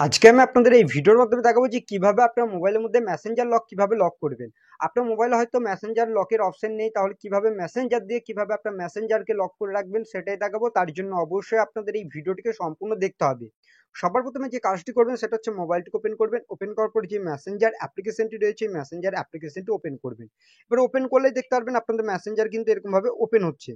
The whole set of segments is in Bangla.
আজকে আমি আপনাদের এই ভিডিওর মাধ্যমে দেখাবো যে কিভাবে আপনার মোবাইলের মধ্যে মেসেঞ্জার লক কিভাবে লক করবেন। আপনার মোবাইলে হয়তো মেসেঞ্জার লকের অপশন নেই, তাহলে কিভাবে মেসেঞ্জার দিয়ে কিভাবে আপনার মেসেঞ্জারকে লক করে রাখবেন সেটাই দেখাবো। তার জন্য অবশ্যই আপনাদের এই ভিডিওটিকে সম্পূর্ণ দেখতে হবে। সবার প্রথমে যে কাজটি করবেন সেটা হচ্ছে মোবাইলটিকে ওপেন করবেন। ওপেন করার পর যে মেসেঞ্জার অ্যাপ্লিকেশনটি রয়েছে মেসেঞ্জার অ্যাপ্লিকেশনটি ওপেন করবেন। এবার ওপেন করলেই দেখতে পারবেন আপনাদের মেসেঞ্জার কিন্তু এরকম ভাবে ওপেন হচ্ছে।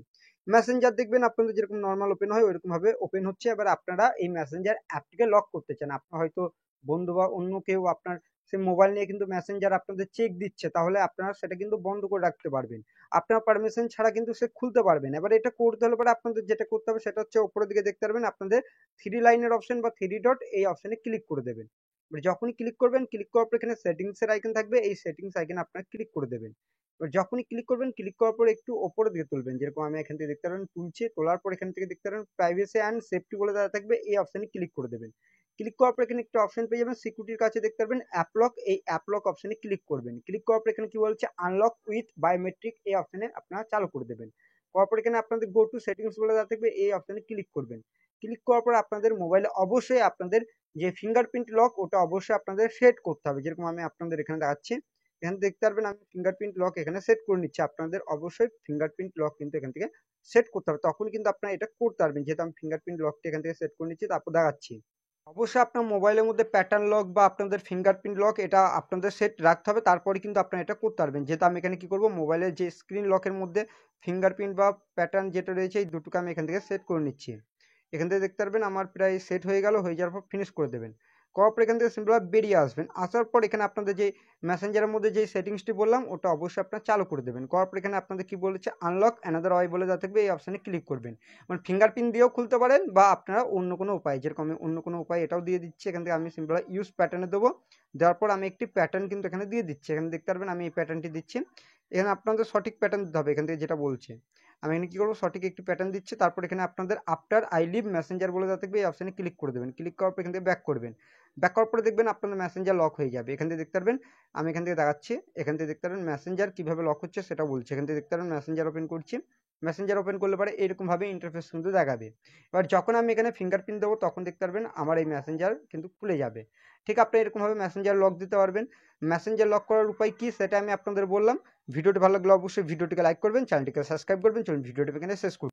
মেসেঞ্জার দেখবেন আপনাদের যেরকম নর্মাল ওপেন হয় ওইরকম ভাবে ওপেন হচ্ছে। এবার আপনারা এই মেসেঞ্জার অ্যাপটিকে লক করতে চান, আপনার হয়তো বন্ধু বা অন্য কেউ আপনার সে মোবাইল নিয়ে কিন্তু মেসেঞ্জার আপনাদের চেক দিচ্ছে, তাহলে আপনারা সেটা কিন্তু বন্ধ করে রাখতে পারবেন। আপনার পারমিশন ছাড়া কিন্তু সে খুলতে পারবেন। এবার এটা করতে হলে পরে আপনাদের যেটা করতে হবে সেটা হচ্ছে উপরের দিকে দেখতে পারবেন আপনাদের থ্রি লাইনের অপশন বা থ্রি ডট, এই অপশনে ক্লিক করে দেবেন। এবার যখনই ক্লিক করবেন, ক্লিক করার পর এখানে সেটিংস এর আইকন থাকবে, এই সেটিংস আইকনে আপনারা ক্লিক করে দেবেন। এবার যখনই ক্লিক করবেন, ক্লিক করার পর একটু ওপরের দিকে তুলবেন, যেরকম আমি এখান থেকে দেখতে পারবেন তুলছি। তোলার পর এখান থেকে দেখতে পারবেন প্রাইভেসি অ্যান্ড সেফটি বলে দেওয়া থাকবে, এই অপশনে ক্লিক করে দেবেন। ক্লিক করার পর এখানে একটা অপশন পেয়ে যাবেন সিকিউরিটির কাছে দেখতে পারবেন অ্যাপ লক, এই অ্যাপ লক অপশনে ক্লিক করবেন। ক্লিক করার পর এখানে কি বলছে আনলক উইথ বায়োমেট্রিক, এই অপশনে আপনারা চালু করে দেবেন। করার পর এখানে আপনাদের গো টু সেটিংস বলে দেওয়া থাকবে, এই অপশনে ক্লিক করবেন। ক্লিক করার পর আপনাদের মোবাইলে অবশ্যই আপনাদের যে ফিঙ্গারপ্রিন্ট লক ওটা অবশ্যই আপনাদের সেট করতে হবে, যেরকম আমি আপনাদের এখানে দেখাচ্ছি। এখানে দেখতে পারবেন আমি ফিঙ্গারপ্রিন্ট লক এখানে সেট করে নিচ্ছি। আপনাদের অবশ্যই ফিঙ্গারপ্রিন্ট লক কিন্তু এখান থেকে সেট করতে হবে, তখন কিন্তু আপনারা এটা করতে পারবেন। যেহেতু আমি ফিঙ্গারপ্রিন্ট লকটা এখান থেকে সেট করে নিচ্ছি, তারপর দেখাচ্ছি। অবশ্যই আপনার মোবাইলের মধ্যে প্যাটার্ন লক বা আপনাদের ফিঙ্গারপ্রিন্ট লক এটা আপনাদের সেট রাখতে হবে, তারপরে কিন্তু আপনারা এটা করতে পারবেন। যেহেতু আমি এখানে কি করব, মোবাইলের যে স্ক্রিন লকের মধ্যে ফিঙ্গারপ্রিন্ট বা প্যাটার্ন যেটা রয়েছে এই দুটোকে আমি এখান থেকে সেট করে নিচ্ছি। এখান থেকে দেখতে পারবেন আমার প্রায় সেট হয়ে গেল, হয়ে যাওয়ার পর ফিনিশ করে দেবেন। করার পর এখান থেকে সিম্পল বেরিয়ে আসবেন। আসার পর এখানে আপনাদের যে মেসেঞ্জারের মধ্যে যে সেটিংসটি বললাম ওটা অবশ্যই আপনার চালু করে দেবেন। করার পর এখানে আপনাদের কি বলেছে আনলক অ্যানাদার ওয়াই বলে দেওয়া থাকবে, এই অপশনে ক্লিক করবেন। মানে ফিঙ্গারপ্রিন্ট দিয়েও খুলতে পারেন বা আপনারা অন্য কোনো উপায়, যেরকম আমি অন্য কোনো উপায় এটাও দিয়ে দিচ্ছি। এখান থেকে আমি সিম্পল ইউজ প্যাটার্নে দেবো। দেওয়ার পর আমি একটি প্যাটার্ন কিন্তু এখানে দিয়ে দিচ্ছি। এখানে দেখতে পারবেন আমি এই প্যাটার্নটি দিচ্ছি। এখানে আপনাদের সঠিক প্যাটার্ন দিতে হবে, এখান থেকে যেটা বলছে। আমি এখানে কি করবো, সঠিক একটি প্যাটার্ন দিচ্ছি। তারপর এখানে আপনাদের আফটার আই লিভ মেসেঞ্জার বলে দেওয়া থাকবে, এই অপশনে ক্লিক করে দেবেন। ক্লিক করার পর এখান থেকে ব্যাক করবেন। ব্যাক করার পরে দেখবেন আপনাদের মেসেঞ্জার লক হয়ে যাবে। এখান থেকে দেখতে পারবেন আমি এখান থেকে দেখাচ্ছি। এখান থেকে দেখতে পারবেন মেসেঞ্জার কিভাবে লক হচ্ছে সেটা বলছে। এখান থেকে দেখতে পারবেন মেসেঞ্জার ওপেন করছি। মেসেঞ্জার ওপেন করলে পরে এরকমভাবে ইন্টারফেস কিন্তু দেখাবে। এবার যখন আমি এখানে ফিঙ্গারপ্রিন্ট দেবো তখন দেখতে পারবেন আমার এই মেসেঞ্জার কিন্তু খুলে যাবে। ঠিক আপনি এরকমভাবে মেসেঞ্জার লক দিতে পারবেন। মেসেঞ্জার লক করার উপায় কি সেটা আমি আপনাদের বললাম। ভিডিওটি ভালো লাগলে অবশ্যই ভিডিওটিকে লাইক করবেন, চ্যানেলটিকে সাবস্ক্রাইব করবেন। চলুন ভিডিওটি এখানে শেষ করুন।